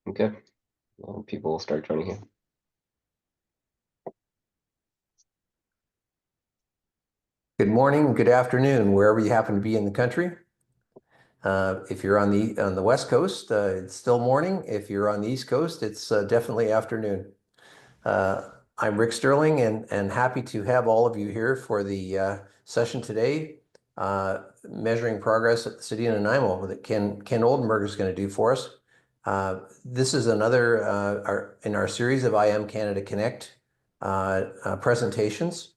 Okay, well, people will start joining here. Good morning, good afternoon, wherever you happen to be in the country. If you're on the West Coast, it's still morning. If you're on the East Coast, it's definitely afternoon. I'm Rick Sterling, and happy to have all of you here for the session today, measuring progress at the City of Nanaimo that Ken Oldenburg is going to do for us. This is another in our series of IMCanadaConnect presentations.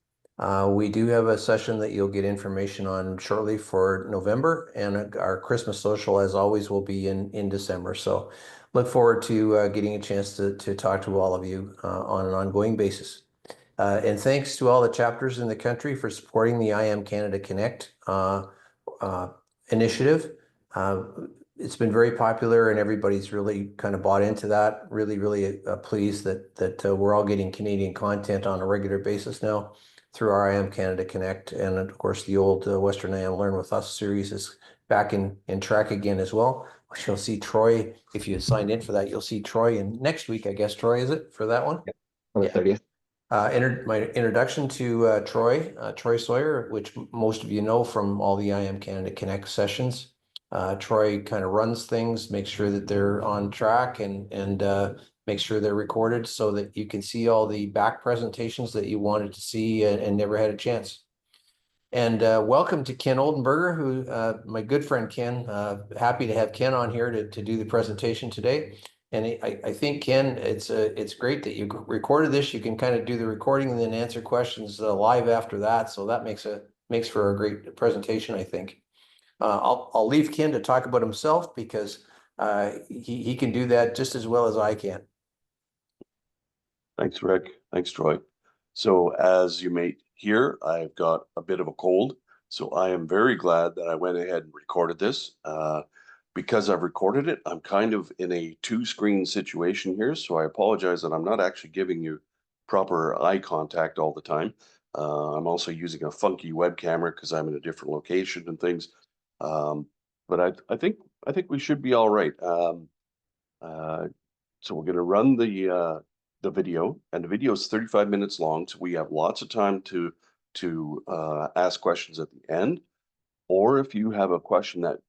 We do have a session that you'll get information on shortly for November, and our Christmas social, as always, will be in December. So look forward to getting a chance to talk to all of you on an ongoing basis. And thanks to all the chapters in the country for supporting the IMCanadaConnect initiative. It's been very popular and everybody's really kind of bought into that. Really pleased that we're all getting Canadian content on a regular basis now through our IMCanadaConnect. And of course, the old Western IM Learn With Us series is back in track again as well. You'll see Troy, if you signed in for that, you'll see Troy in next week, I guess. Troy, is it for that one? On the 30th. My introduction to Troy Sawyer, which most of you know from all the IMCanadaConnect sessions. Troy kind of runs things, makes sure that they're on track, and makes sure they're recorded so that you can see all the back presentations that you wanted to see and never had a chance. And welcome to Ken Oldenburger, who my good friend Ken. Happy to have Ken on here to do the presentation today. And I think, Ken, it's great that you recorded this. You can kind of do the recording and then answer questions live after that. So that makes for a great presentation, I think. I'll leave Ken to talk about himself because he can do that just as well as I can. Thanks, Rick. Thanks, Troy. So as you may hear, I've got a bit of a cold. So I am very glad that I went ahead and recorded this. Because I've recorded it, I'm kind of in a two-screen situation here. So I apologize that I'm not actually giving you proper eye contact all the time. I'm also using a funky web camera because I'm in a different location and things. But I think we should be all right. So we're going to run the video, and the video is 35 minutes long, so we have lots of time to ask questions at the end. Or if you have a question that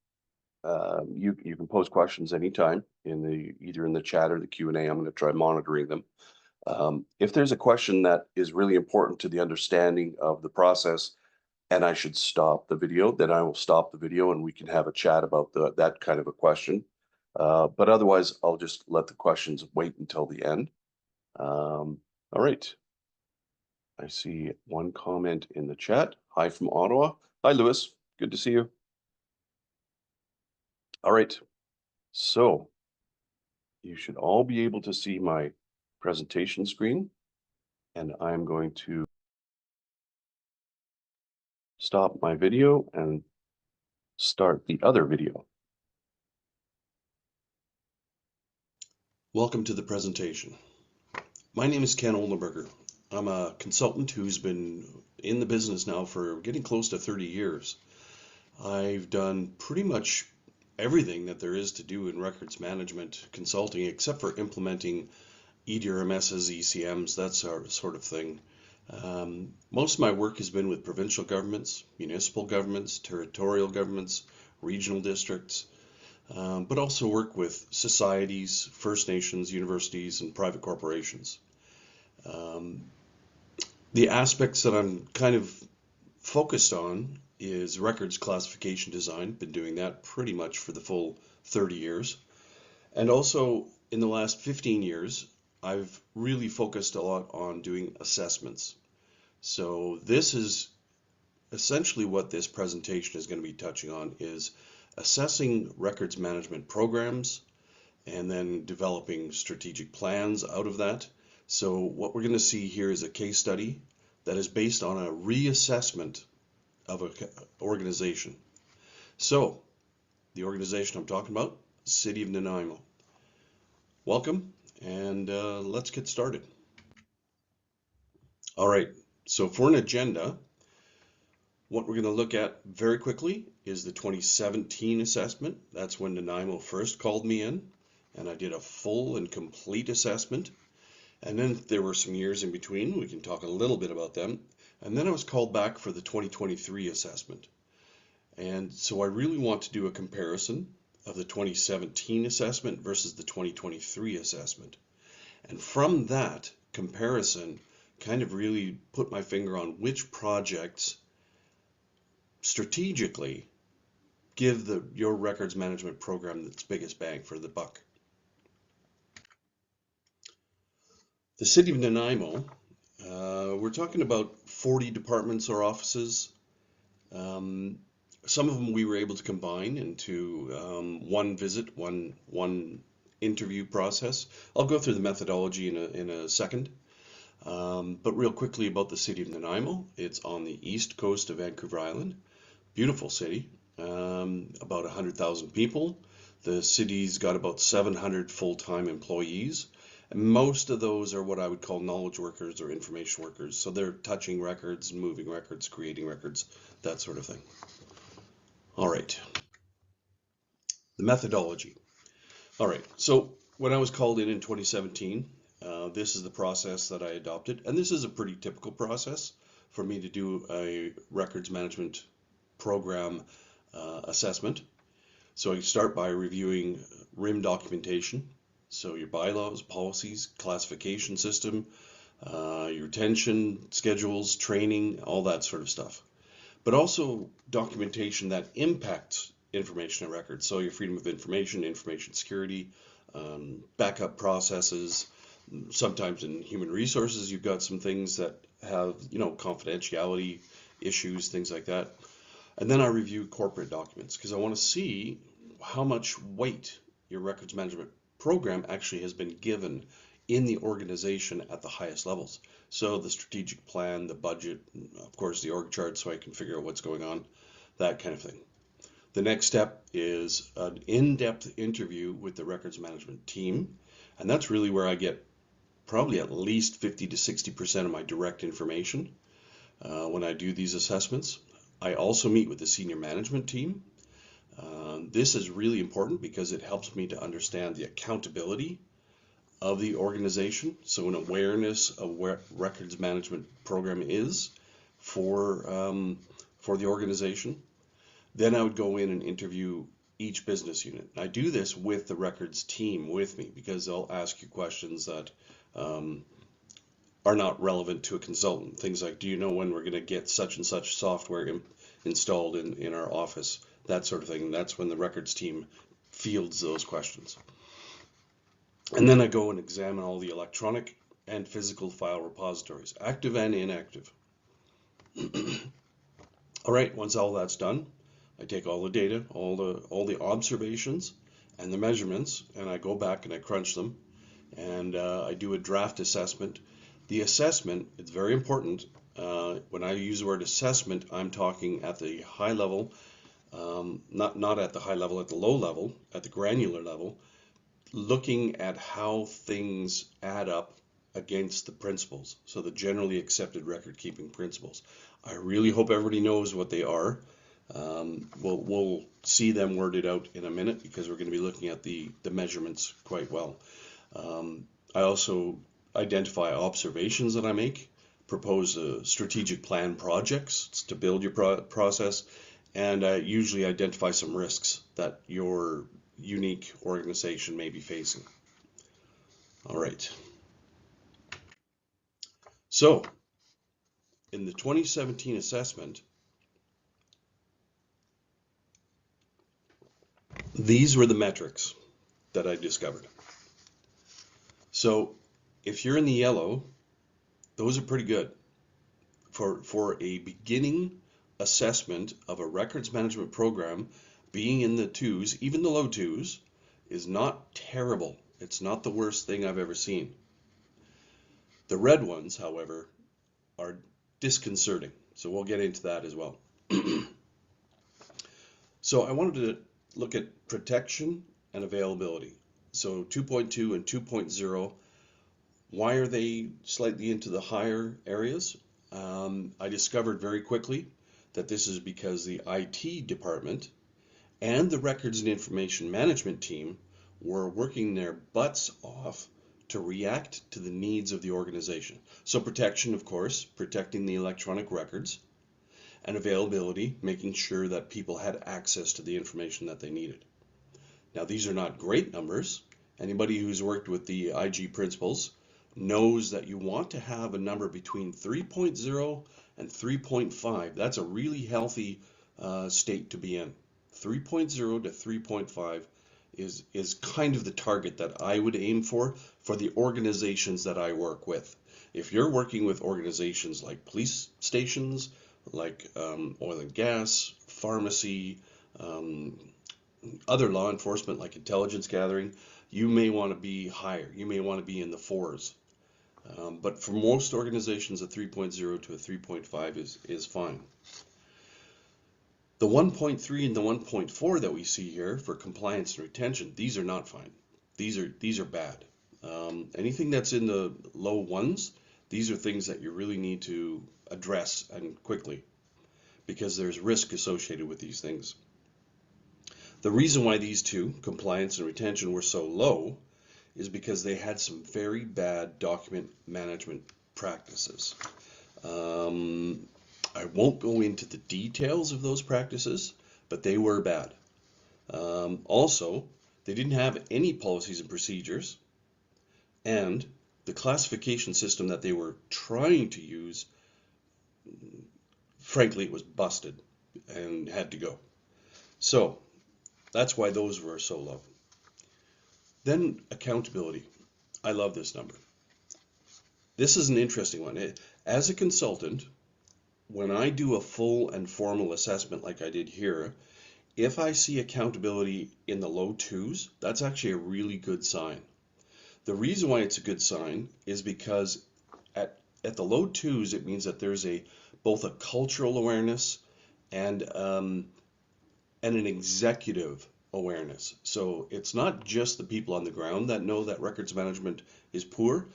you can post questions anytime either in the chat or the Q&A. I'm going to try monitoring them. If there's a question that is really important to the understanding of the process, and I should stop the video, then I will stop the video and we can have a chat about that kind of a question. But otherwise, I'll just let the questions wait until the end. All right. I see one comment in the chat. Hi from Ottawa. Hi, Lewis. Good to see you. All right. So you should all be able to see my presentation screen, and I'm going to stop my video and start the other video. Welcome to the presentation. My name is Ken Oldenburger. I'm a consultant who's been in the business now for getting close to 30 years. I've done pretty much everything that there is to do in records management consulting, except for implementing EDRMSs, ECMs, that sort of thing. Most of my work has been with provincial governments, municipal governments, territorial governments, regional districts, but also work with societies, First Nations, universities, and private corporations. The aspects that I'm kind of focused on is records classification design. Been doing that pretty much for the full 30 years. And also in the last 15 years, I've really focused a lot on doing assessments. So this is essentially what this presentation is going to be touching on, is assessing records management programs and then developing strategic plans out of that. So what we're going to see here is a case study that is based on a reassessment of an organization. So the organization I'm talking about, City of Nanaimo. Welcome, and let's get started. All right, so for an agenda, what we're going to look at very quickly is the 2017 assessment. That's when Nanaimo first called me in. and I did a full and complete assessment. And then there were some years in between. We can talk a little bit about them. And then I was called back for the 2023 assessment. And so I really want to do a comparison of the 2017 assessment versus the 2023 assessment. And from that comparison, kind of really put my finger on which projects strategically give your records management program its biggest bang for the buck. The City of Nanaimo, we're talking about 40 departments or offices. Some of them we were able to combine into one visit, one interview process. I'll go through the methodology in a second. But real quickly about the City of Nanaimo, it's on the east coast of Vancouver Island. Beautiful city, about 100,000 people. The city's got about 700 full-time employees. And most of those are what I would call knowledge workers or information workers. So they're touching records, moving records, creating records, that sort of thing. All right. The methodology. All right. So when I was called in 2017, this is the process that I adopted. And this is a pretty typical process for me to do a records management program assessment. So I start by reviewing RIM documentation. So your bylaws, policies, classification system, your retention schedules, training, all that sort of stuff. But also documentation that impacts information and records. So your freedom of information, information security, backup processes. Sometimes in human resources, you've got some things that have, confidentiality issues, things like that. And then I review corporate documents because I want to see how much weight your records management program actually has been given in the organization at the highest levels. So the strategic plan, the budget, of course the org chart so I can figure out what's going on, that kind of thing. The next step is an in-depth interview with the records management team, and that's really where I get probably at least 50 to 60% of my direct information when I do these assessments. I also meet with the senior management team. This is really important because it helps me to understand the accountability of the organization, so an awareness of where records management program is for the organization. Then I would go in and interview each business unit. I do this with the records team with me because they'll ask you questions that are not relevant to a consultant. Things like, do you know when we're going to get such and such software installed in our office? That sort of thing. That's when the records team fields those questions. And then I go and examine all the electronic and physical file repositories, active and inactive. All right, once all that's done, I take all the data, all the observations and the measurements, and I go back and I crunch them, and I do a draft assessment. The assessment, it's very important. When I use the word assessment, I'm talking at the high level, not at the high level, at the low level, at the granular level, looking at how things add up against the principles, so the generally accepted record keeping principles. I really hope everybody knows what they are. We'll see them worded out in a minute because we're going to be looking at the measurements quite well. I also identify observations that I make, propose strategic plan projects to build your process, and I usually identify some risks that your unique organization may be facing. All right. So, in the 2017 assessment, these were the metrics that I discovered. So, if you're in the yellow, those are pretty good. For a beginning assessment of a records management program, being in the twos, even the low twos, is not terrible. It's not the worst thing I've ever seen. The red ones, however, are disconcerting. So we'll get into that as well. So I wanted to look at protection and availability. So 2.2 and 2.0, why are they slightly into the higher areas? I discovered very quickly that this is because the IT department and the records and information management team were working their butts off to react to the needs of the organization. So protection, of course, protecting the electronic records, and availability, making sure that people had access to the information that they needed. Now, these are not great numbers. Anybody who's worked with the IG principles knows that you want to have a number between 3.0 and 3.5. That's a really healthy state to be in. 3.0 to 3.5 is kind of the target that I would aim for the organizations that I work with. If you're working with organizations like police stations, like oil and gas, pharmacy, other law enforcement like intelligence gathering, you may want to be higher. You may want to be in the 4s. But for most organizations, a 3.0 to a 3.5 is fine. The 1.3 and the 1.4 that we see here for compliance and retention, these are not fine. These are bad. Anything that's in the low ones, these are things that you really need to address and quickly, because there's risk associated with these things. The reason why these two, compliance and retention, were so low is because they had some very bad document management practices. I won't go into the details of those practices, but they were bad. Also, they didn't have any policies and procedures, and the classification system that they were trying to use, frankly, it was busted and had to go. So that's why those were so low. Then accountability. I love this number. This is an interesting one. As a consultant, when I do a full and formal assessment like I did here, if I see accountability in the low 2s, that's actually a really good sign. The reason why it's a good sign is because at the low 2s, it means that there's both a cultural awareness and an executive awareness. So it's not just the people on the ground that know that records management is poor.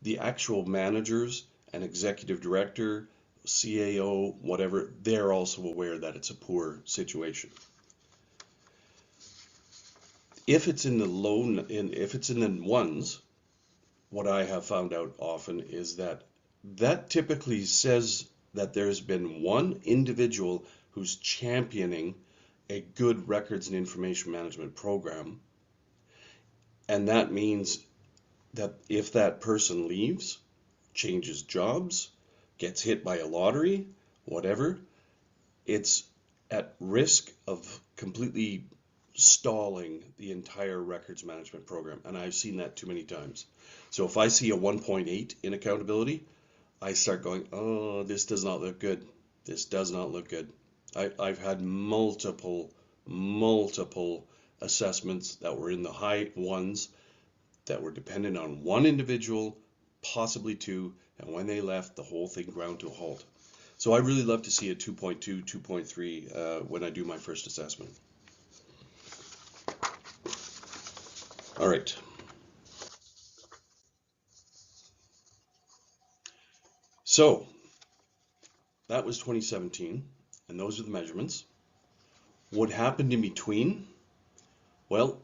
The actual managers and executive director, CAO, whatever, they're also aware that it's a poor situation. If it's in the if it's in the 1s, what I have found out often is that typically says that there's been one individual who's championing a good records and information management program. And that means that if that person leaves, changes jobs, gets hit by a lottery, whatever, it's at risk of completely stalling the entire records management program. And I've seen that too many times. So if I see a 1.8 in accountability, I start going, oh, this does not look good. This does not look good. I've had multiple assessments that were in the high 1s that were dependent on one individual, possibly 2, and when they left, the whole thing ground to a halt. So I really love to see a 2.2, 2.3 when I do my first assessment. All right. So that was 2017, and those are the measurements. What happened in between? Well,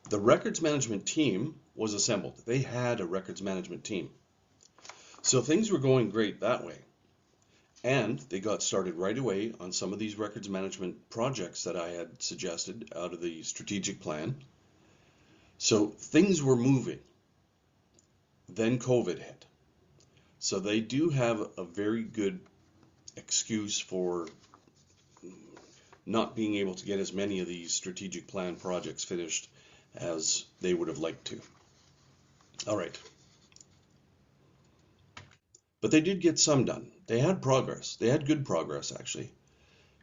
the records management team was assembled. They had a records management team. So things were going great that way. And they got started right away on some of these records management projects that I had suggested out of the strategic plan. So things were moving. Then COVID hit. So they do have a very good excuse for not being able to get as many of these strategic plan projects finished as they would have liked to. All right. But they did get some done. They had progress. They had good progress, actually,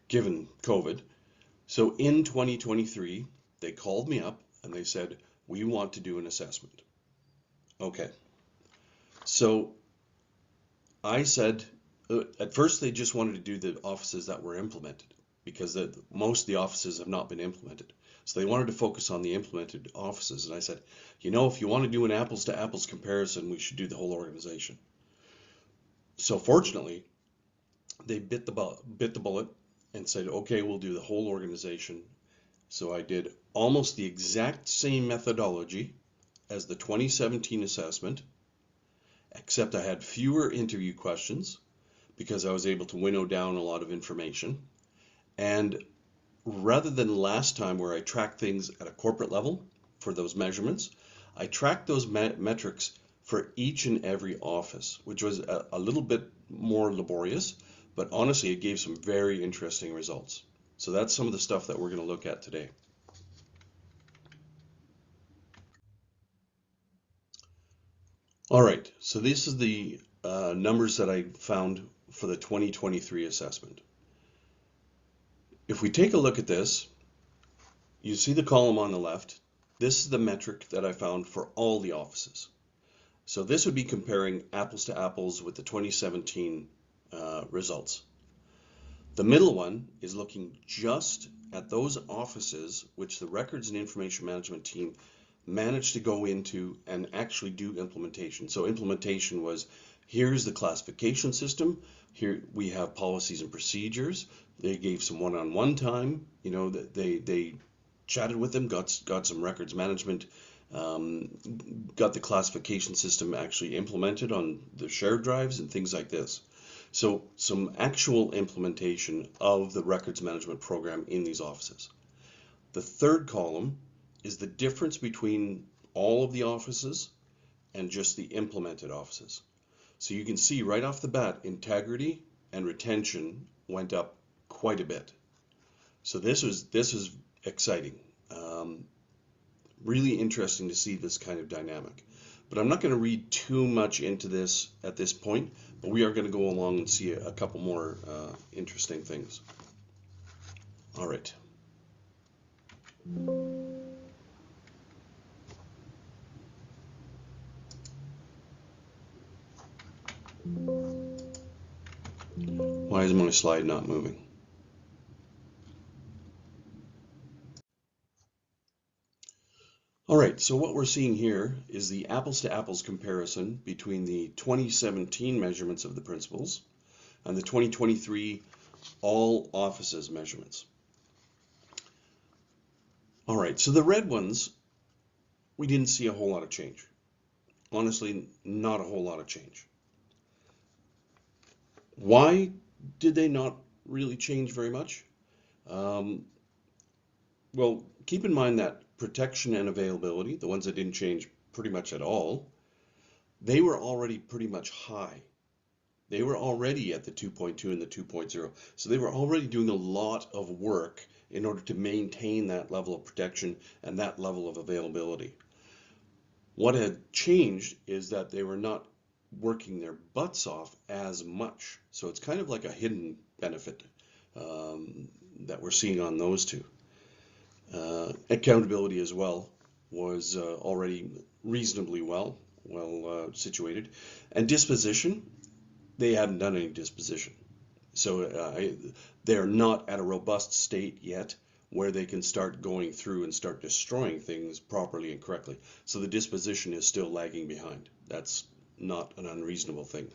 given COVID. So in 2023, they called me up and they said, we want to do an assessment. Okay. So I said, at first they just wanted to do the offices that were implemented, because most of the offices have not been implemented. So they wanted to focus on the implemented offices. And I said, you know, if you want to do an apples to apples comparison, we should do the whole organization. So fortunately, they bit the bullet and said, okay, we'll do the whole organization. So I did almost the exact same methodology as the 2017 assessment, except I had fewer interview questions because I was able to winnow down a lot of information. And rather than last time where I tracked things at a corporate level for those measurements, I tracked those metrics for each and every office, which was a little bit more laborious, but honestly, it gave some very interesting results. So that's some of the stuff that we're going to look at today. All right, so this is the numbers that I found for the 2023 assessment. If we take a look at this, you see the column on the left. This is the metric that I found for all the offices. So this would be comparing apples to apples with the 2017 results. The middle one is looking just at those offices which the records and information management team managed to go into and actually do implementation. So implementation was, here's the classification system, here we have policies and procedures. They gave some one-on-one time, you know, they chatted with them, got some records management, got the classification system actually implemented on the shared drives and things like this. So some actual implementation of the records management program in these offices. The third column is the difference between all of the offices and just the implemented offices. So you can see right off the bat, integrity and retention went up quite a bit. So this was exciting. Really interesting to see this kind of dynamic. But I'm not going to read too much into this at this point, but we are going to go along and see a couple more interesting things. All right. Why is my slide not moving? All right, so what we're seeing here is the apples to apples comparison between the 2017 measurements of the principals and the 2023 all offices measurements. All right, so the red ones, we didn't see a whole lot of change. Honestly, not a whole lot of change. Why did they not really change very much? Well, keep in mind that protection and availability, the ones that didn't change pretty much at all, they were already pretty much high. They were already at the 2.2 and the 2.0. So they were already doing a lot of work in order to maintain that level of protection and that level of availability. What had changed is that they were not working their butts off as much. So it's kind of like a hidden benefit that we're seeing on those two. Accountability as well was already reasonably well situated. And disposition, they hadn't done any disposition. So they're not at a robust state yet where they can start going through and start destroying things properly and correctly. So the disposition is still lagging behind. That's not an unreasonable thing.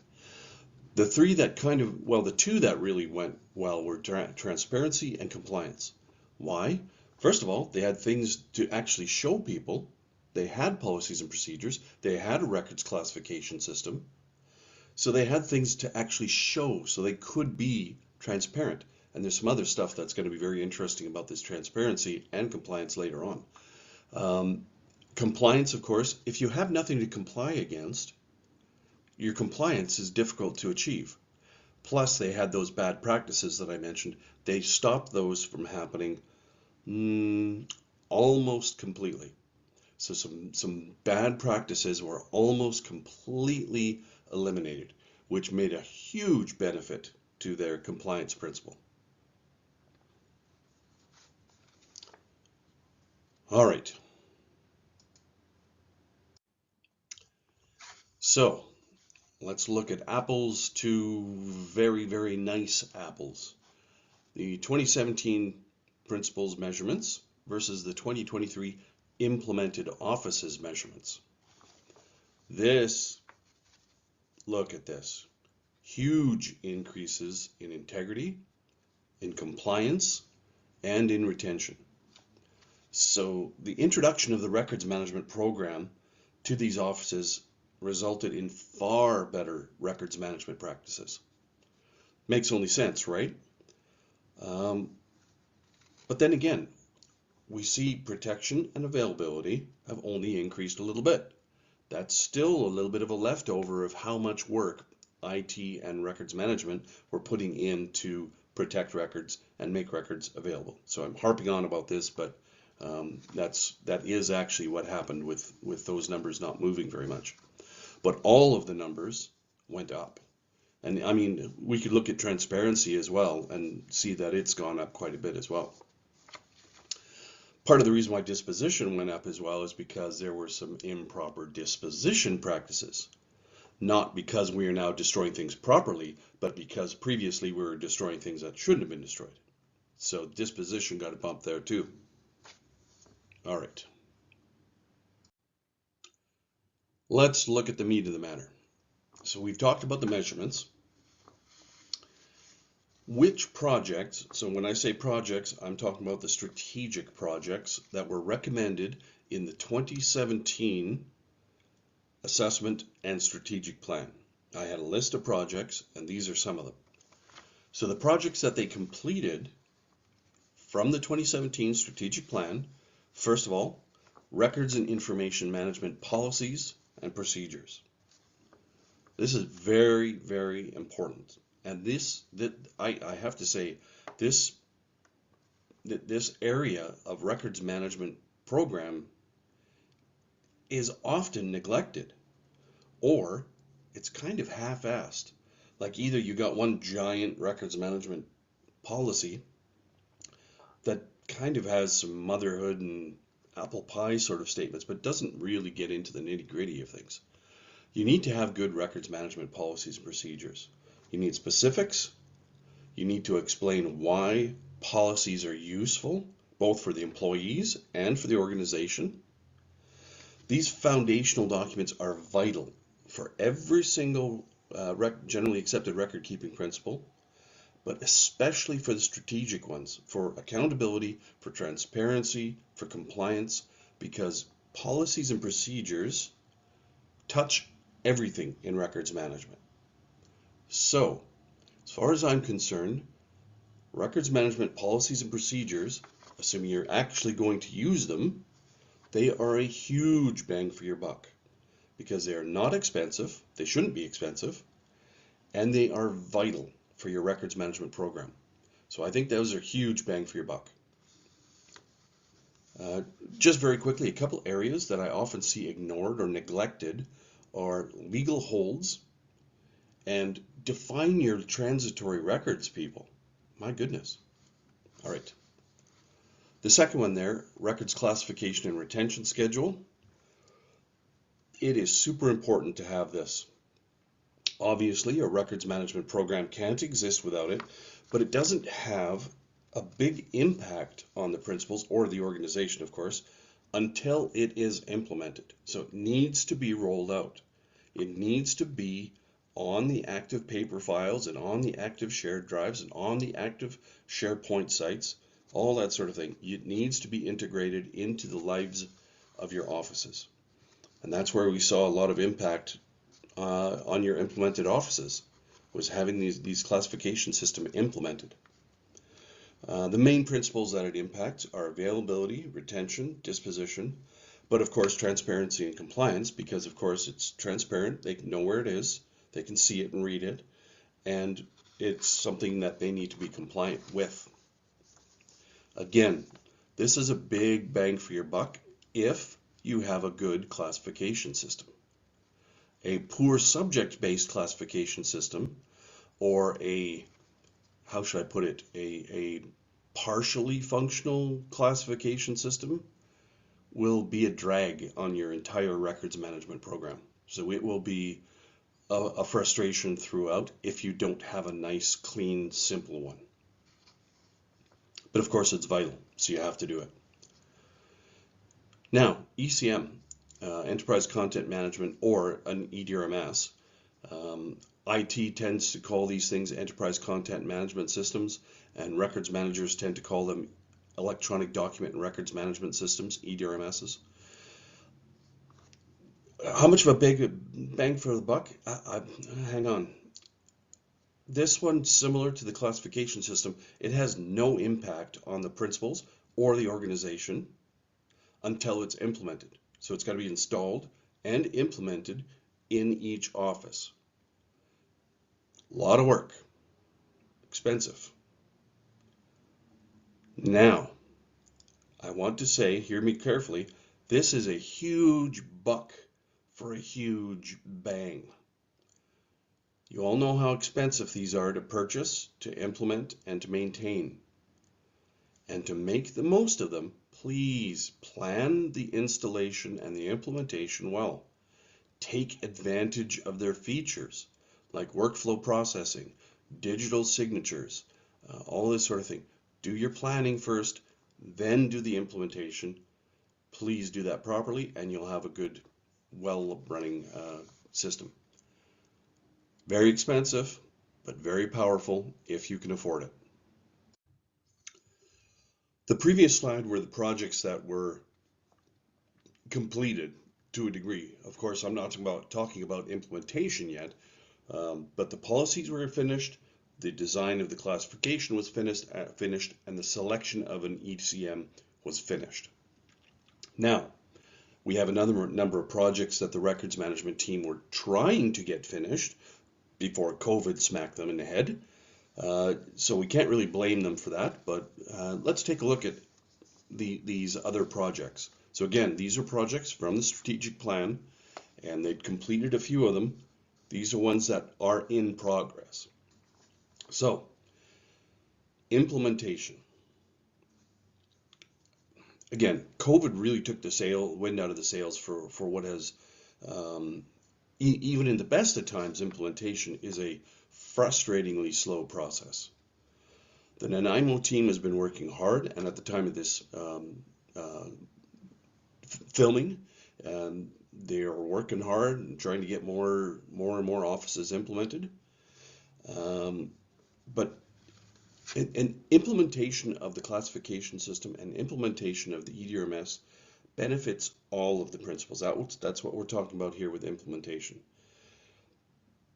The three that the two that really went well were transparency and compliance. Why? First of all, they had things to actually show people. They had policies and procedures. They had a records classification system. So they had things to actually show so they could be transparent. And there's some other stuff that's going to be very interesting about this transparency and compliance later on. Compliance, of course, if you have nothing to comply against, your compliance is difficult to achieve. Plus, they had those bad practices that I mentioned. They stopped those from happening almost completely. So some bad practices were almost completely eliminated, which made a huge benefit to their compliance principle. All right. So let's look at apples to very, very nice apples. The 2017 principles measurements versus the 2023 implemented offices measurements. Look at this. Huge increases in integrity, in compliance, and in retention. So the introduction of the records management program to these offices resulted in far better records management practices. Makes only sense, right? But then again, we see protection and availability have only increased a little bit. That's still a little bit of a leftover of how much work IT and records management were putting in to protect records and make records available. So I'm harping on about this, but that is actually what happened with those numbers not moving very much. But all of the numbers went up. And I mean, we could look at transparency as well and see that it's gone up quite a bit as well. Part of the reason why disposition went up as well is because there were some improper disposition practices. Not because we are now destroying things properly, but because previously we were destroying things that shouldn't have been destroyed. So disposition got a bump there too. All right. Let's look at the meat of the matter. So we've talked about the measurements. Which projects, so when I say projects, I'm talking about the strategic projects that were recommended in the 2017 assessment and strategic plan. I had a list of projects, and these are some of them. So the projects that they completed from the 2017 strategic plan, first of all, records and information management policies and procedures. This is very, very important. And I have to say, this area of records management program is often neglected, or it's kind of half-assed. Like either you got one giant records management policy that kind of has some motherhood and apple pie sort of statements, but doesn't really get into the nitty-gritty of things. You need to have good records management policies and procedures. You need specifics. You need to explain why policies are useful, both for the employees and for the organization. These foundational documents are vital for every single generally accepted record keeping principle, but especially for the strategic ones, for accountability, for transparency, for compliance, because policies and procedures touch everything in records management. So, as far as I'm concerned, records management policies and procedures, assuming you're actually going to use them, they are a huge bang for your buck because they are not expensive, they shouldn't be expensive, and they are vital for your records management program. So I think those are huge bang for your buck. Just very quickly, a couple areas that I often see ignored or neglected are legal holds and define your transitory records, people. My goodness. All right. The second one there, records classification and retention schedule. It is super important to have this. Obviously, a records management program can't exist without it, but it doesn't have a big impact on the principles or the organization, of course, until it is implemented. So it needs to be rolled out. It needs to be on the active paper files and on the active shared drives and on the active SharePoint sites, all that sort of thing. It needs to be integrated into the lives of your offices. And that's where we saw a lot of impact on your implemented offices, was having these classification system implemented. The main principles that it impacts are availability, retention, disposition, but of course transparency and compliance, because of course it's transparent, they can know where it is, they can see it and read it, and it's something that they need to be compliant with. Again, this is a big bang for your buck if you have a good classification system. A poor subject-based classification system, or a, how should I put it, a partially functional classification system will be a drag on your entire records management program. So it will be a frustration throughout if you don't have a nice, clean, simple one. But of course it's vital, so you have to do it. Now, ECM, Enterprise Content Management, or an EDRMS. IT tends to call these things Enterprise Content Management Systems, and records managers tend to call them electronic document and records management systems, EDRMSs. How much of a big bang for the buck? Hang on. This one, similar to the classification system, it has no impact on the principals or the organization until it's implemented. So it's got to be installed and implemented in each office. A lot of work, expensive. Now, I want to say, hear me carefully, this is a huge buck for a huge bang. You all know how expensive these are to purchase, to implement, and to maintain. And to make the most of them, please plan the installation and the implementation well. Take advantage of their features, like workflow processing, digital signatures, all this sort of thing. Do your planning first, then do the implementation. Please do that properly, and you'll have a good, well-running system. Very expensive, but very powerful if you can afford it. The previous slide were the projects that were completed to a degree. Of course, I'm not talking about implementation yet, but the policies were finished, the design of the classification was finished, and the selection of an ECM was finished. Now, we have another number of projects that the records management team were trying to get finished before COVID smacked them in the head. So we can't really blame them for that, but let's take a look at these other projects. So again, these are projects from the strategic plan, and they've completed a few of them. These are ones that are in progress. So, implementation. Again, COVID really took the wind out of the sails for what has, even in the best of times, implementation is a frustratingly slow process. The Nanaimo team has been working hard, and at the time of this filming, they are working hard and trying to get more and more offices implemented. But an implementation of the classification system and implementation of the EDRMS benefits all of the principals. That's what we're talking about here with implementation.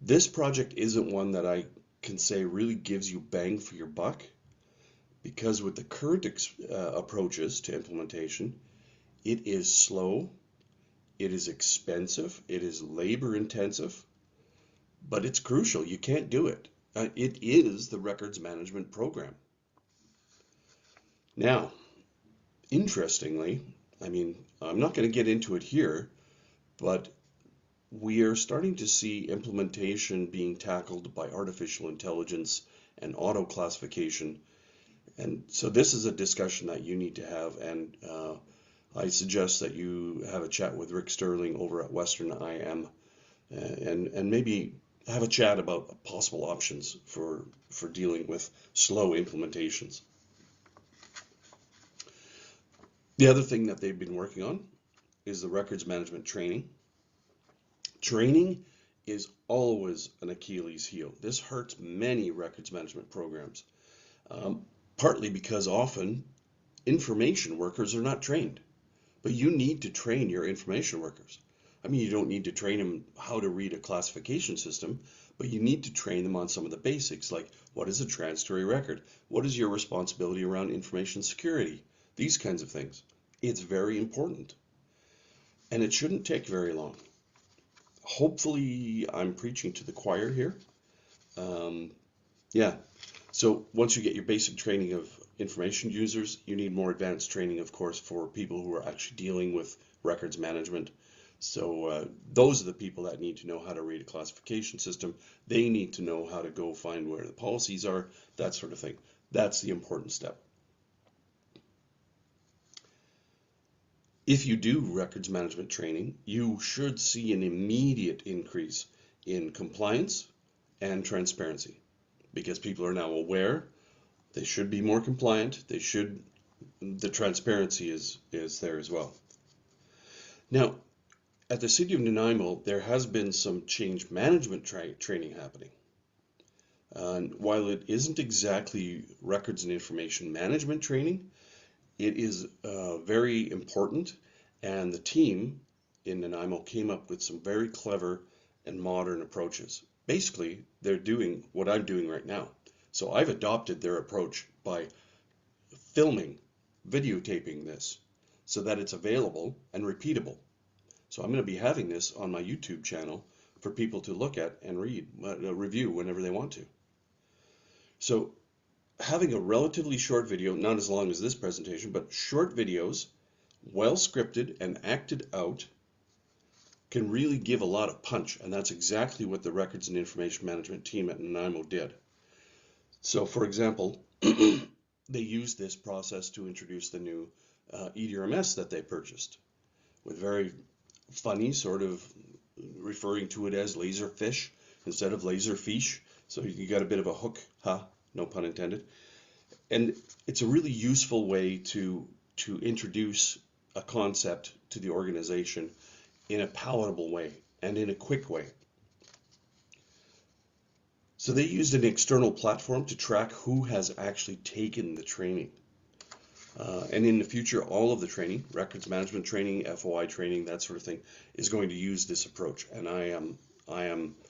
This project isn't one that I can say really gives you bang for your buck, because with the current approaches to implementation, it is slow, it is expensive, it is labor intensive, but it's crucial. You can't do it. It is the records management program. Now, interestingly, I mean, I'm not going to get into it here, but we are starting to see implementation being tackled by artificial intelligence and auto classification. And so this is a discussion that you need to have, and I suggest that you have a chat with Rick Sterling over at Western IM, and maybe have a chat about possible options for dealing with slow implementations. The other thing that they've been working on is the records management training. Training is always an Achilles heel. This hurts many records management programs, partly because often information workers are not trained. But you need to train your information workers. I mean, you don't need to train them how to read a classification system, but you need to train them on some of the basics, like what is a transitory record? What is your responsibility around information security? These kinds of things. It's very important. And it shouldn't take very long. Hopefully, I'm preaching to the choir here. Yeah. So once you get your basic training of information users, you need more advanced training, of course, for people who are actually dealing with records management. So those are the people that need to know how to read a classification system. They need to know how to go find where the policies are, that sort of thing. That's the important step. If you do records management training, you should see an immediate increase in compliance and transparency, because people are now aware. They should be more compliant. The transparency is there as well. Now, at the City of Nanaimo, there has been some change management training happening. And while it isn't exactly records and information management training, It is very important, and the team in Nanaimo came up with some very clever and modern approaches. Basically, they're doing what I'm doing right now. So I've adopted their approach by filming, videotaping this so that it's available and repeatable. So I'm going to be having this on my YouTube channel for people to look at and read, review whenever they want to. So having a relatively short video, not as long as this presentation, but short videos, well scripted and acted out, can really give a lot of punch, and that's exactly what the Records and Information Management team at Nanaimo did. So, for example, they used this process to introduce the new EDRMS that they purchased, with very funny sort of referring to it as laserfish instead of laserfiche. So you got a bit of a hook, no pun intended. And it's a really useful way to introduce a concept to the organization in a palatable way and in a quick way. So they used an external platform to track who has actually taken the training. And in the future, all of the training, records management training, FOI training, that sort of thing, is going to use this approach. And I am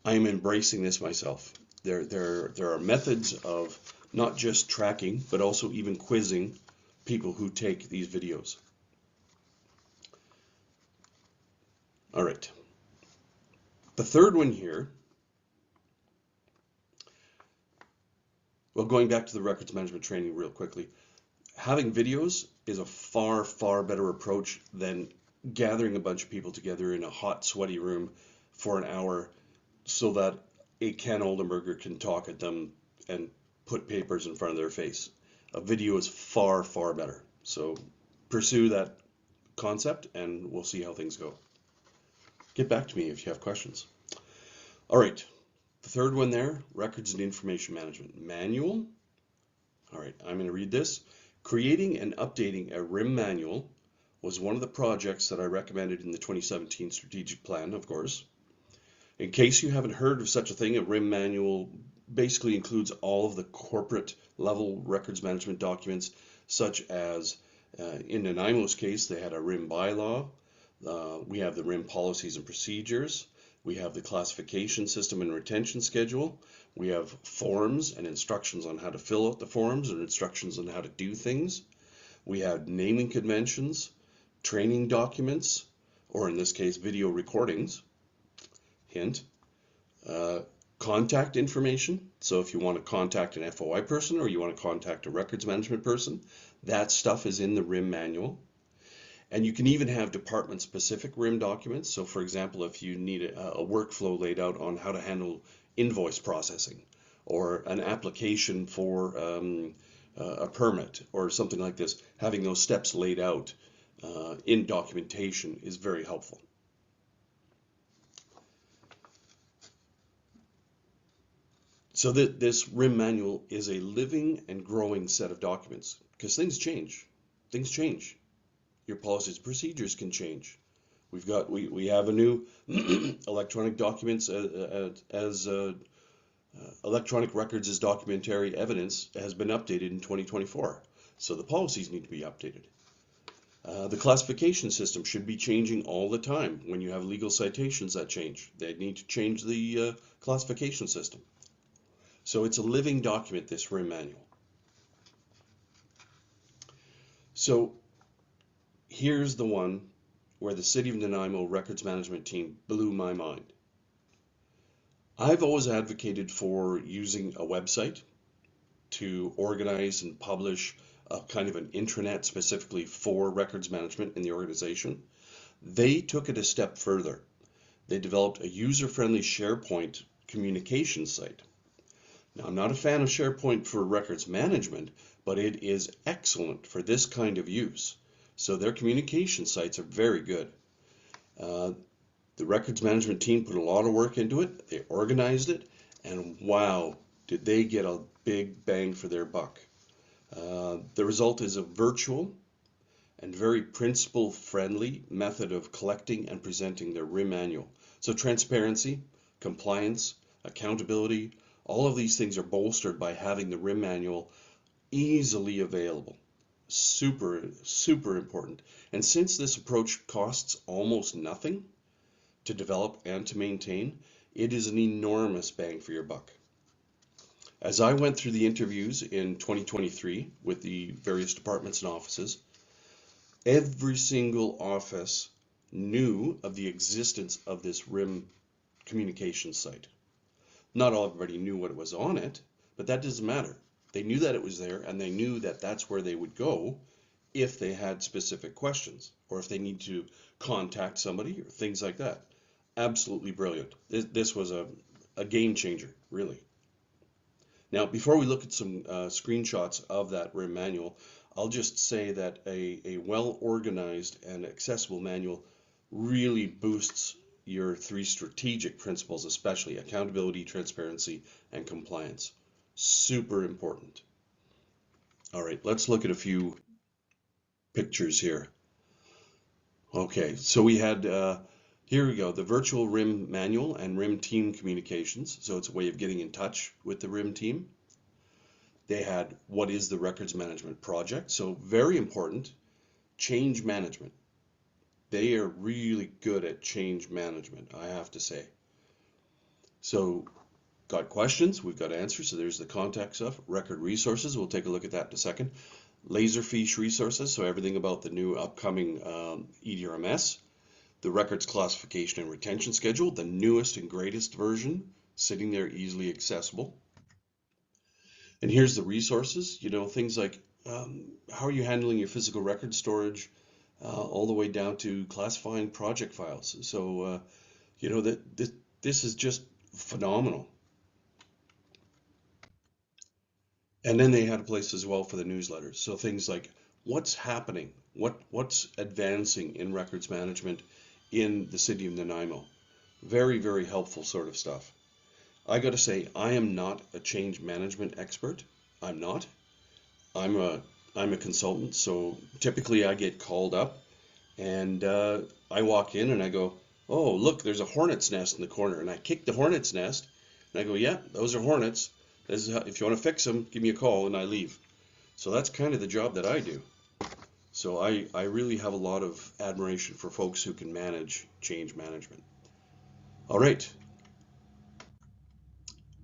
embracing this myself. There are methods of not just tracking, but also even quizzing people who take these videos. All right. The third one here, well, going back to the records management training real quickly, having videos is a far, far better approach than gathering a bunch of people together in a hot, sweaty room for an hour so that a Ken Oldenburger can talk at them and put papers in front of their face. A video is far, far better. So pursue that concept and we'll see how things go. Get back to me if you have questions. All right, the third one there, Records and Information Management Manual. All right, I'm going to read this. Creating and updating a RIM manual was one of the projects that I recommended in the 2017 strategic plan, of course. In case you haven't heard of such a thing, a RIM manual basically includes all of the corporate level records management documents, such as, in Nanaimo's case, they had a RIM bylaw. We have the RIM policies and procedures. We have the classification system and retention schedule. We have forms and instructions on how to fill out the forms and instructions on how to do things. We have naming conventions, training documents, or in this case, video recordings. Hint. Contact information. So if you want to contact an FOI person or you want to contact a records management person, that stuff is in the RIM manual. And you can even have department-specific RIM documents. So for example, if you need a workflow laid out on how to handle invoice processing or an application for a permit or something like this, having those steps laid out in documentation is very helpful. So this RIM manual is a living and growing set of documents because things change. Things change. Your policies and procedures can change. We have a new electronic documents as electronic records as documentary evidence has been updated in 2024. So the policies need to be updated. The classification system should be changing all the time. When you have legal citations that change, they need to change the classification system. So it's a living document, this RIM manual. So here's the one where the City of Nanaimo records management team blew my mind. I've always advocated for using a website to organize and publish a kind of an intranet specifically for records management in the organization. They took it a step further. They developed a user-friendly SharePoint communication site. Now, I'm not a fan of SharePoint for records management, but it is excellent for this kind of use. So their communication sites are very good. The records management team put a lot of work into it. They organized it, and wow, did they get a big bang for their buck. The result is a virtual and very principle-friendly method of collecting and presenting their RIM manual. So transparency, compliance, accountability, all of these things are bolstered by having the RIM manual easily available. super, super important. And since this approach costs almost nothing to develop and to maintain, it is an enormous bang for your buck. As I went through the interviews in 2023 with the various departments and offices, every single office knew of the existence of this RIM communication site. Not everybody knew what was on it, but that doesn't matter. They knew that it was there, and they knew that that's where they would go if they had specific questions or if they need to contact somebody or things like that. Absolutely brilliant. This was a game changer, really. Now, before we look at some screenshots of that RIM manual, I'll just say that a well-organized and accessible manual really boosts your three strategic principles, especially accountability, transparency, and compliance. Super important. All right, let's look at a few pictures here. Okay, so we had, here we go, the virtual RIM manual and RIM team communications. So it's a way of getting in touch with the RIM team. They had what is the records management project. So very important, change management. They are really good at change management, I have to say. So got questions, we've got answers. So there's the contact stuff. Record resources, we'll take a look at that in a second. Laserfiche resources, so everything about the new upcoming EDRMS. The records classification and retention schedule, the newest and greatest version, sitting there easily accessible. And here's the resources, you know, things like how are you handling your physical record storage, all the way down to classifying project files. So, you know, this is just phenomenal. And then they had a place as well for the newsletters. So things like what's happening, what's advancing in records management in the city of Nanaimo. Very, very helpful sort of stuff. I got to say, I am not a change management expert. I'm not. I'm a consultant, so typically I get called up and I walk in and I go, oh, look, there's a hornet's nest in the corner. And I kick the hornet's nest and I go, yeah, those are hornets. This is how, if you want to fix them, give me a call, and I leave. So that's kind of the job that I do. So I really have a lot of admiration for folks who can manage change management. All right.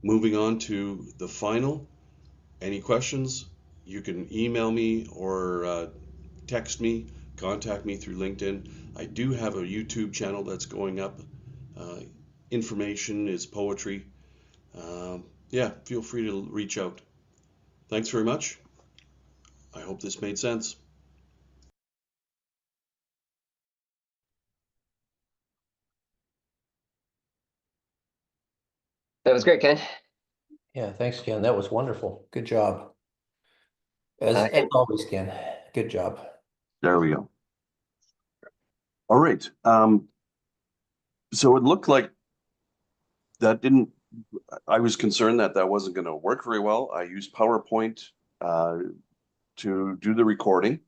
Moving on to the final. Any questions? You can email me or text me, contact me through LinkedIn. I do have a YouTube channel that's going up. Information is poetry. Yeah, feel free to reach out. Thanks very much. I hope this made sense. That was great, Ken. Yeah, thanks, Ken. That was wonderful. Good job. As And always, Ken. Good job. There we go. All right. So it looked like that didn't, I was concerned that that wasn't going to work very well. I used PowerPoint to do the recording.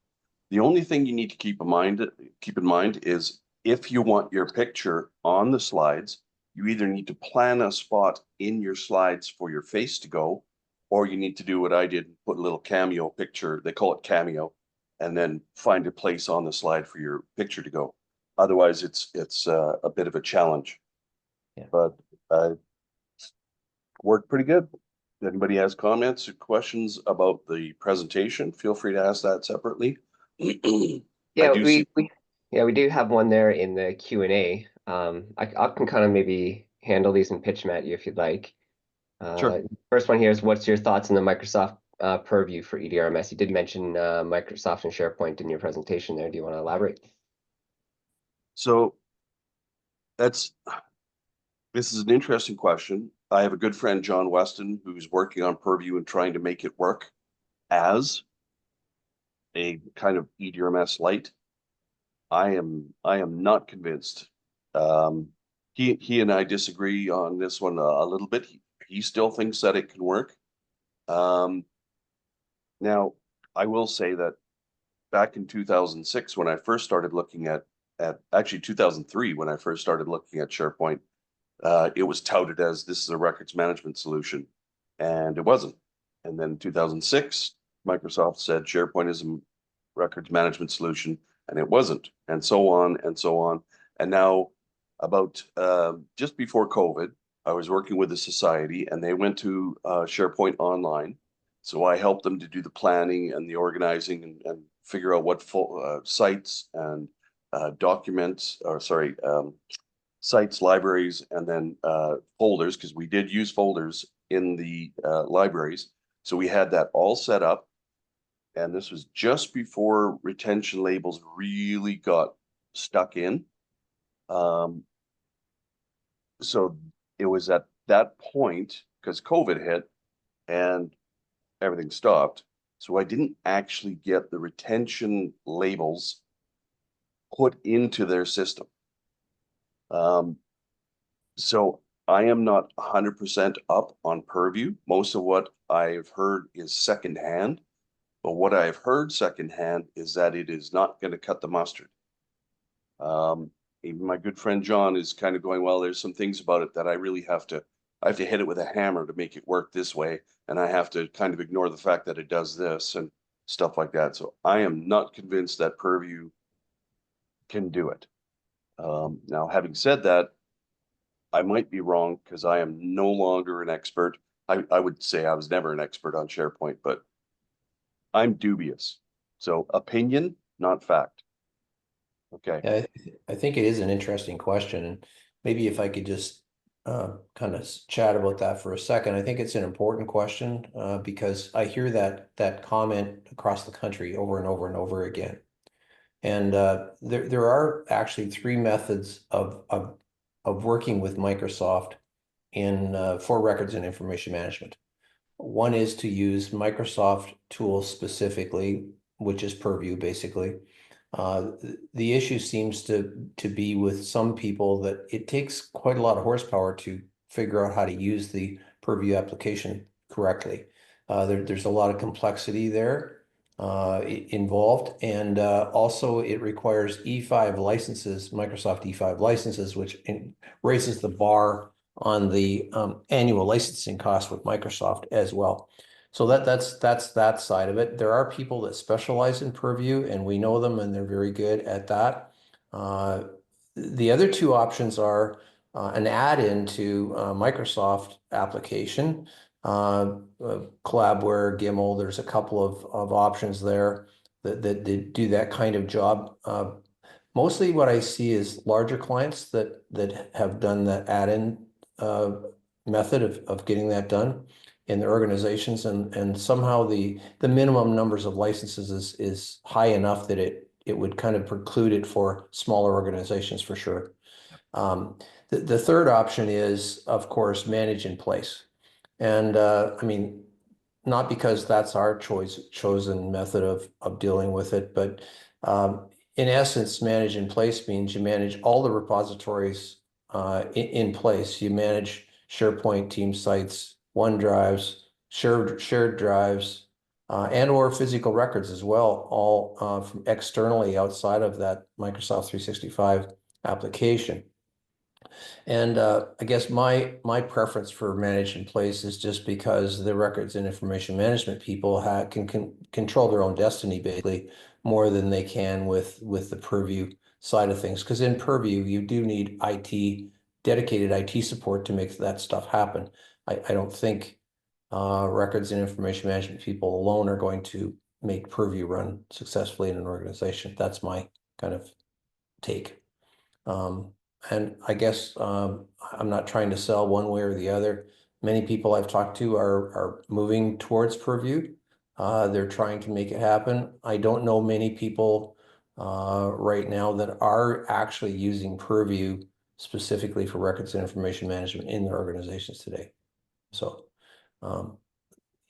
The only thing you need to keep in mind is if you want your picture on the slides, you either need to plan a spot in your slides for your face to go, or you need to do what I did, put a little cameo picture, they call it cameo, and then find a place on the slide for your picture to go. Otherwise, it's a bit of a challenge. Yeah. But worked pretty good. If anybody has comments or questions about the presentation, feel free to ask that separately. yeah, we do have one there in the Q&A. I can kind of maybe handle these and pitch them at you if you'd like. Sure. First one here is, what's your thoughts on the Microsoft purview for EDRMS? You did mention Microsoft and SharePoint in your presentation there. Do you want to elaborate? So this is an interesting question. I have a good friend, John Weston, who's working on Purview and trying to make it work as a kind of EDRMS light. I am not convinced. He and I disagree on this one a little bit. He still thinks that it can work. Now, I will say that back in 2006, when I first started looking at actually 2003, when I first started looking at SharePoint, it was touted as this is a records management solution, and it wasn't. And then in 2006, Microsoft said SharePoint is records management solution, and it wasn't, and so on and so on. And now, about just before COVID, I was working with a society, and they went to SharePoint Online. So I helped them to do the planning and the organizing and figure out what sites and documents, or sorry, sites, libraries, and then folders, because we did use folders in the libraries. So we had that all set up. And this was just before retention labels really got stuck in. So it was at that point, because COVID hit and everything stopped. So I didn't actually get the retention labels put into their system. So I am not 100% up on Purview. Most of what I've heard is secondhand, but what I've heard secondhand is that it is not going to cut the mustard. Even my good friend John is kind of going, well, there's some things about it that I have to hit it with a hammer to make it work this way, and I have to kind of ignore the fact that it does this and stuff like that. So I am not convinced that Purview can do it. Now, having said that, I might be wrong because I am no longer an expert. I would say I was never an expert on SharePoint, but I'm dubious. So opinion, not fact. Okay. Yeah, I think it is an interesting question, and maybe if I could just kind of chat about that for a second. I think it's an important question because I hear that comment across the country over and over and over again. And there are actually three methods of working with Microsoft in for records and information management. One is to use Microsoft tools specifically, which is Purview basically. The issue seems to be with some people that it takes quite a lot of horsepower to figure out how to use the Purview application correctly. There's a lot of complexity there involved, and also it requires E5 licenses, Microsoft E5 licenses, which raises the bar on the annual licensing cost with Microsoft as well. So that's that side of it. There are people that specialize in Purview, and we know them, and they're very good at that. The other two options are an add-in to Microsoft application, Collabware, Gimel. There's a couple of options there that do that kind of job. Mostly what I see is larger clients that have done that add-in method of getting that done in their organizations, and somehow the minimum numbers of licenses is high enough that it would kind of preclude it for smaller organizations for sure. The third option is, of course, manage in place. And I mean, not because that's our chosen method of dealing with it, but in essence, manage in place means you manage all the repositories in place. You manage SharePoint, team sites, OneDrives, shared drives, and or physical records as well, all from externally outside of that Microsoft 365 application. And I guess my preference for manage in place is just because the records and information management people can control their own destiny basically more than they can with the Purview side of things. Because in Purview, you do need dedicated IT support to make that stuff happen. I don't think records and information management people alone are going to make Purview run successfully in an organization. That's my kind of take. And I guess I'm not trying to sell one way or the other. Many people I've talked to are moving towards Purview. They're trying to make it happen. I don't know many people right now that are actually using Purview specifically for records and information management in their organizations today. So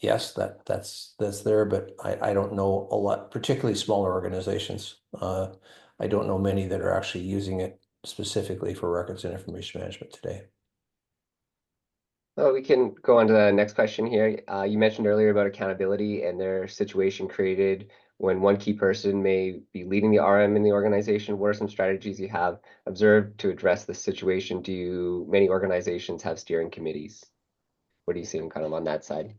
yes, that's there, but I don't know a lot, particularly smaller organizations. I don't know many that are actually using it specifically for records and information management today. Well, we can go on to the next question here. You mentioned earlier about accountability and their situation created when one key person may be leading the RM in the organization. What are some strategies you have observed to address this situation? Do many organizations have steering committees? What do you see kind of on that side?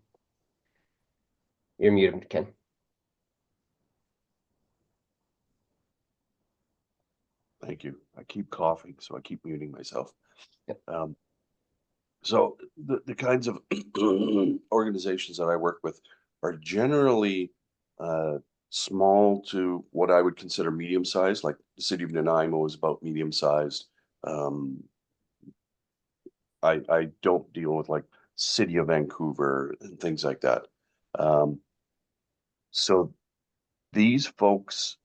You're muted, Ken. Thank you. I keep coughing, so I keep muting myself. Yep. So the kinds of organizations that I work with are generally small to what I would consider medium sized, like the City of Nanaimo is about medium sized. Um, I don't deal with like City of Vancouver and things like that. Um, so these folks,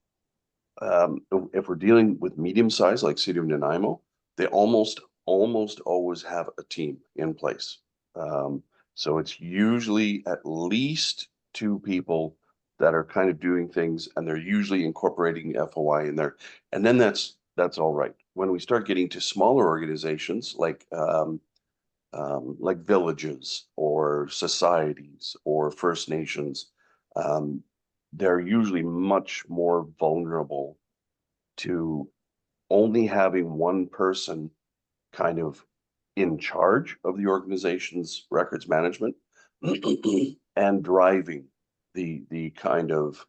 if we're dealing with medium size like City of Nanaimo, they almost always have a team in place. So it's usually at least two people that are kind of doing things, and they're usually incorporating FOI in there, and then that's all right. When we start getting to smaller organizations like villages or societies or First Nations, um, they're usually much more vulnerable to only having one person kind of in charge of the organization's records management and driving the kind of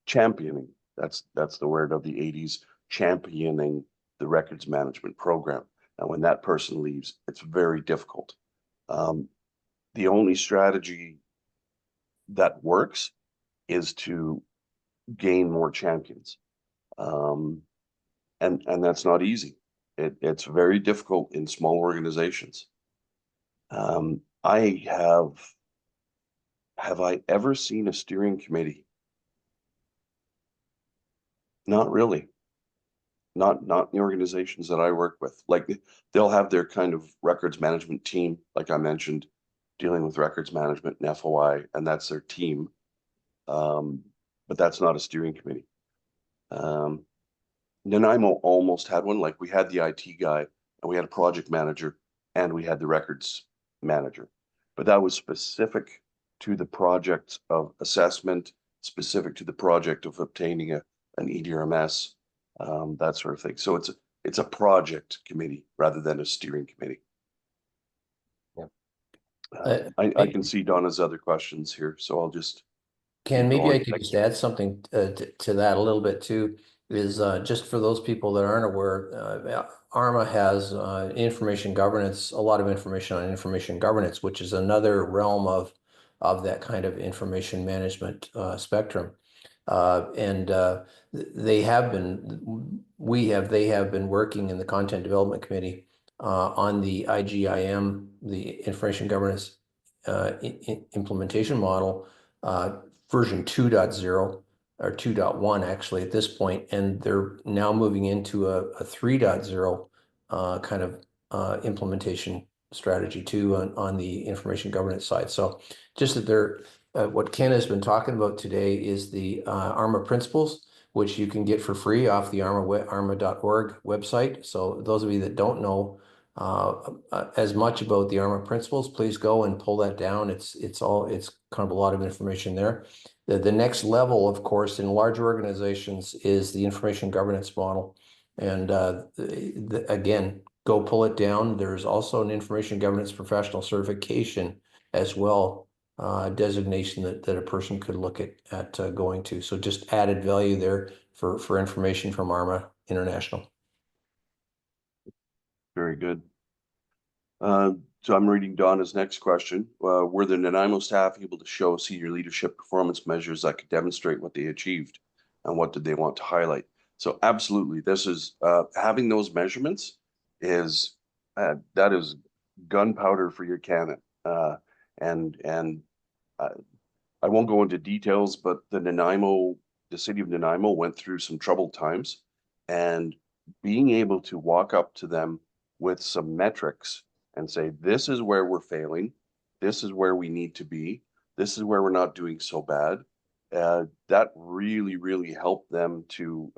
championing. That's the word of the 80s, championing the records management program. And when that person leaves, it's very difficult. Um, the only strategy that works is to gain more champions. Um, and that's not easy. It's very difficult in small organizations. I have I ever seen a steering committee? Not really. Not in the organizations that I work with. Like they'll have their kind of records management team, like I mentioned, dealing with records management and FOI, and that's their team. Um, but that's not a steering committee. Um, Nanaimo almost had one. Like we had the IT guy, and we had a project manager, and we had the records manager. But that was specific to the project of assessment, specific to the project of obtaining an EDRMS, that sort of thing. So it's a project committee rather than a steering committee. Yep. I can see Donna's other questions here, so I'll just Ken, keep maybe I going. could just add something to that a little bit too, is just for those people that aren't aware, ARMA has information governance, a lot of information on information governance, which is another realm of that kind of information management spectrum. And they have been, they have been working in the Content Development Committee on the IGIM, the Information Governance Implementation Model, version 2.0 or 2.1 actually at this point, and they're now moving into a 3.0 kind of implementation strategy too on the information governance side. So just that they're what Ken has been talking about today is the ARMA principles, which you can get for free off the ARMA.org website. So those of you that don't know as much about the ARMA principles, please go and pull that down. It's kind of a lot of information there. The next level, of course, in large organizations is the information governance model. And again, go pull it down. There's also an information governance professional certification as well, designation that a person could look at going to. So just added value there for information from ARMA International. Very good. So I'm reading Donna's next question. Were the Nanaimo staff able to show senior leadership performance measures that could demonstrate what they achieved, and what did they want to highlight? So absolutely, this is having those measurements is that is gunpowder for your cannon. And I won't go into details, but the city of Nanaimo went through some troubled times, and being able to walk up to them with some metrics and say, this is where we're failing, this is where we need to be, this is where we're not doing so bad. That really helped them to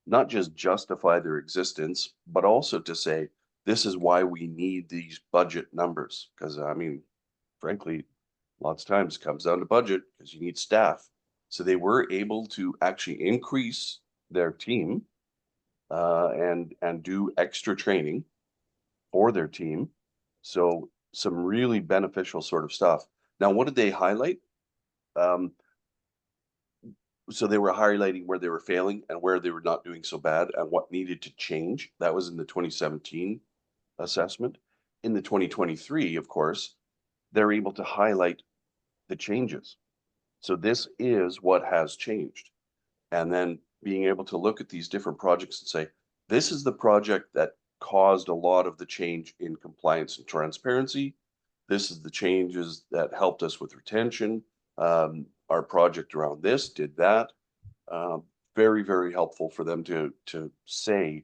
not just justify their existence, but also to say, this is why we need these budget numbers. Because I mean, frankly, lots of times it comes down to budget because you need staff. So they were able to actually increase their team and do extra training for their team. So some really beneficial sort of stuff. Now, what did they highlight? Um, so they were highlighting where they were failing and where they were not doing so bad and what needed to change. That was in the 2017 assessment. In the 2023, of course, they're able to highlight the changes. So this is what has changed. And then being able to look at these different projects and say, this is the project that caused a lot of the change in compliance and transparency. This is the changes that helped us with retention. Our project around this did that. Very, very helpful for them to say,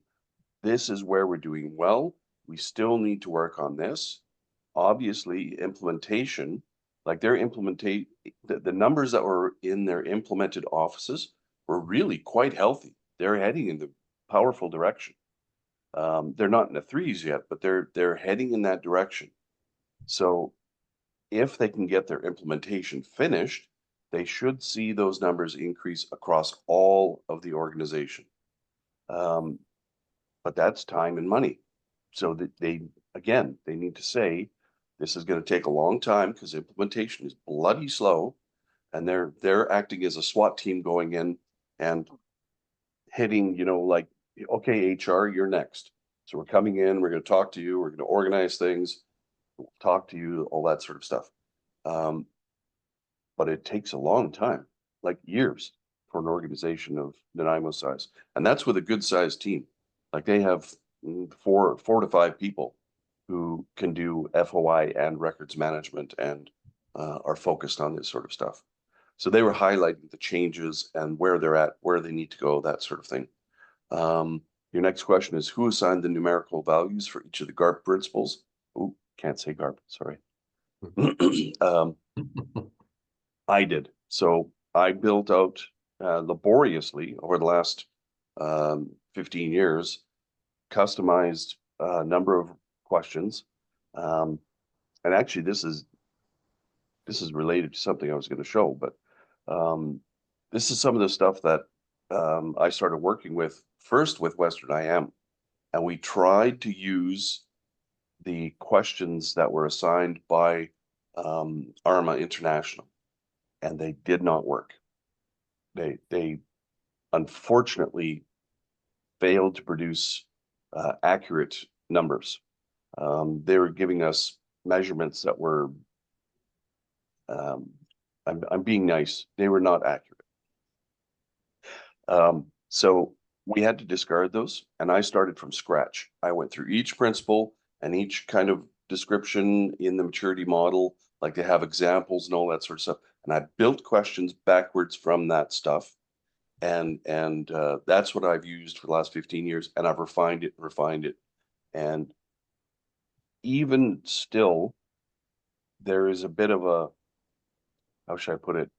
this is where we're doing well. We still need to work on this. Obviously, implementation, like their the numbers that were in their implemented offices were really quite healthy. They're heading in the powerful direction. They're not in the threes yet, but they're heading in that direction. So if they can get their implementation finished, they should see those numbers increase across all of the organization. But that's time and money. So that they need to say, this is going to take a long time because implementation is bloody slow, and they're acting as a SWAT team going in and hitting, like, okay, HR, you're next. So we're coming in, we're going to talk to you, we're going to organize things, we'll talk to you, all that sort of stuff. But it takes a long time, like years, for an organization of Nanaimo size. And that's with a good sized team. Like they have 4 to 5 people who can do FOI and records management and are focused on this sort of stuff. So they were highlighting the changes and where they're at, where they need to go, that sort of thing. Your next question is, who assigned the numerical values for each of the GARP principles? Oh, can't say GARP, sorry. I did. So I built out laboriously over the last 15 years, customized a number of questions. And actually this is related to something I was going to show, but this is some of the stuff that I started working with first with Western IM, and we tried to use the questions that were assigned by ARMA International, and they did not work. They unfortunately failed to produce accurate numbers. They were giving us measurements that were, I'm being nice, they were not accurate. So we had to discard those, and I started from scratch. I went through each principle and each kind of description in the maturity model, like they have examples and all that sort of stuff. And I built questions backwards from that stuff. And that's what I've used for the last 15 years, and I've refined it. And even still, there is a bit of a, how should I put it?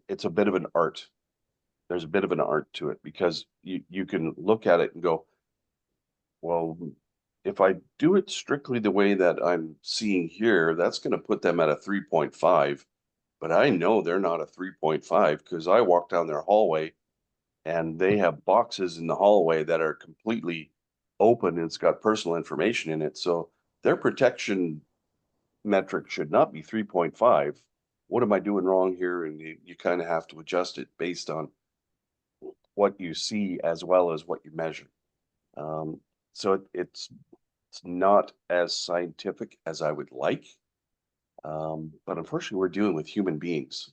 It's a bit of an art. There's a bit of an art to it, because you can look at it and go, well, if I do it strictly the way that I'm seeing here, that's going to put them at a 3.5. But I know they're not a 3.5 because I walk down their hallway and they have boxes in the hallway that are completely open and it's got personal information in it. So their protection metric should not be 3.5. What am I doing wrong here? And you kind of have to adjust it based on what you see as well as what you measure. So it's not as scientific as I would like. But unfortunately, we're dealing with human beings.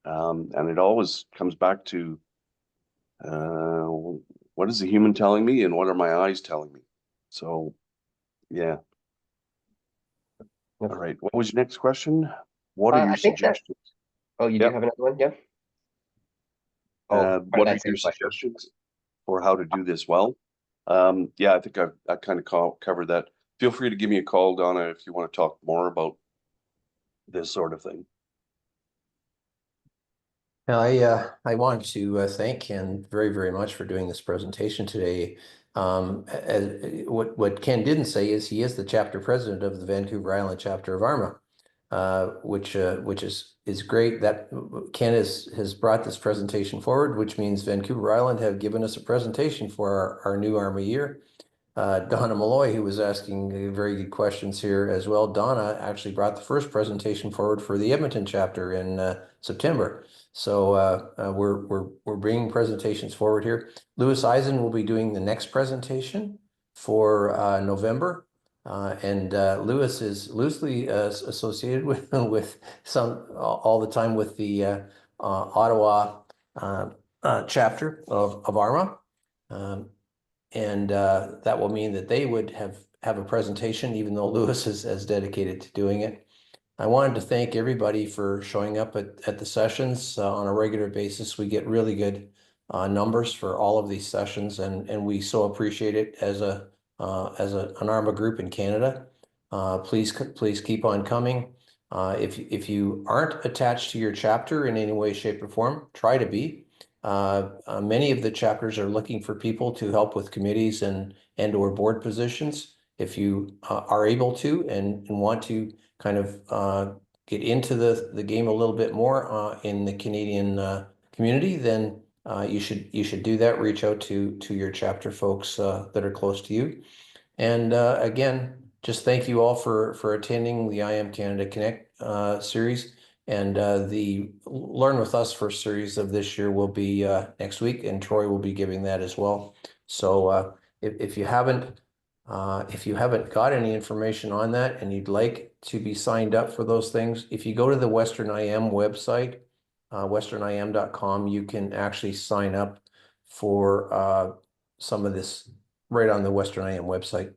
And it always comes back to what is the human telling me and what are my eyes telling me? So, yeah. All right. What was your next question? What are your I think that. suggestions? Oh, you do have another one? Yeah. Oh, What are your suggestions for how to do this well? Yeah, I think I kind of covered that. Feel free to give me a call, Donna, if you want to talk more about this sort of thing. I wanted to thank Ken very, very much for doing this presentation today. What Ken didn't say is he is the chapter president of the Vancouver Island chapter of ARMA, which is great. That Ken has brought this presentation forward, which means Vancouver Island have given us a presentation for our new ARMA year. Donna Malloy, who was asking very good questions here as well. Donna actually brought the first presentation forward for the Edmonton chapter in September. So we're bringing presentations forward here. Louis Eisen will be doing the next presentation for November. And Louis is loosely associated with all the time with the Ottawa chapter of ARMA. And that will mean that they would have a presentation, even though Louis is dedicated to doing it. I wanted to thank everybody for showing up at the sessions on a regular basis. We get really good numbers for all of these sessions, and we so appreciate it as an ARMA group in Canada. Please keep on coming. If you aren't attached to your chapter in any way, shape, or form, try to be. Many of the chapters are looking for people to help with committees and/or board positions. If you are able to and want to kind of get into the game a little bit more in the Canadian community, then you should do that. Reach out to your chapter folks that are close to you. And again, just thank you all for attending the IMCanadaConnect series. And the Learn With Us first series of this year will be next week, and Troy will be giving that as well. So if you haven't got any information on that and you'd like to be signed up for those things, if you go to the Western IM website, westernim.com, you can actually sign up for some of this right on the Western IM website.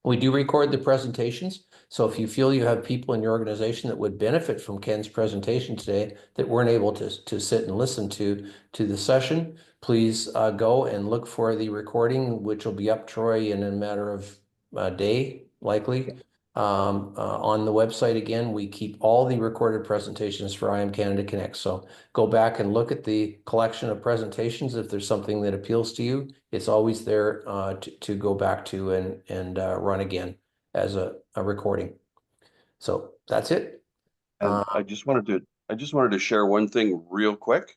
We do record the presentations, so if you feel you have people in your organization that would benefit from Ken's presentation today that weren't able to sit and listen to the session, please go and look for the recording, which will be up, Troy, in a matter of a day, likely. On the website, again, we keep all the recorded presentations for IMCanadaConnect. So go back and look at the collection of presentations. If there's something that appeals to you, it's always there to go back to and run again as a recording. So that's it. And I just wanted to share one thing real quick.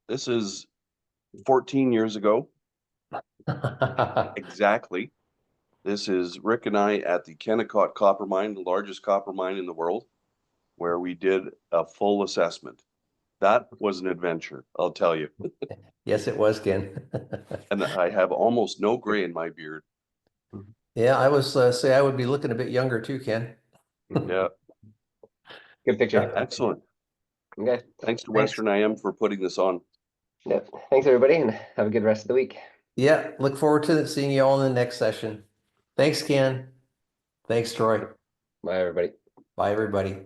This is 14 years ago. Exactly. This is Rick and I at the Kennecott copper mine, the largest copper mine in the world, where we did a full assessment. That was an adventure, I'll tell you. Yes, it was, Ken. And I have almost no gray in my beard. Yeah, I was say I would be looking a bit younger too, Ken. Yeah. Good picture. Excellent. Okay. Thanks to Western IM for putting this on. Yep. Thanks, everybody, and have a good rest of the week. Yeah, look forward to seeing you all in the next session. Thanks, Ken. Thanks, Troy. Bye, everybody. Bye, everybody.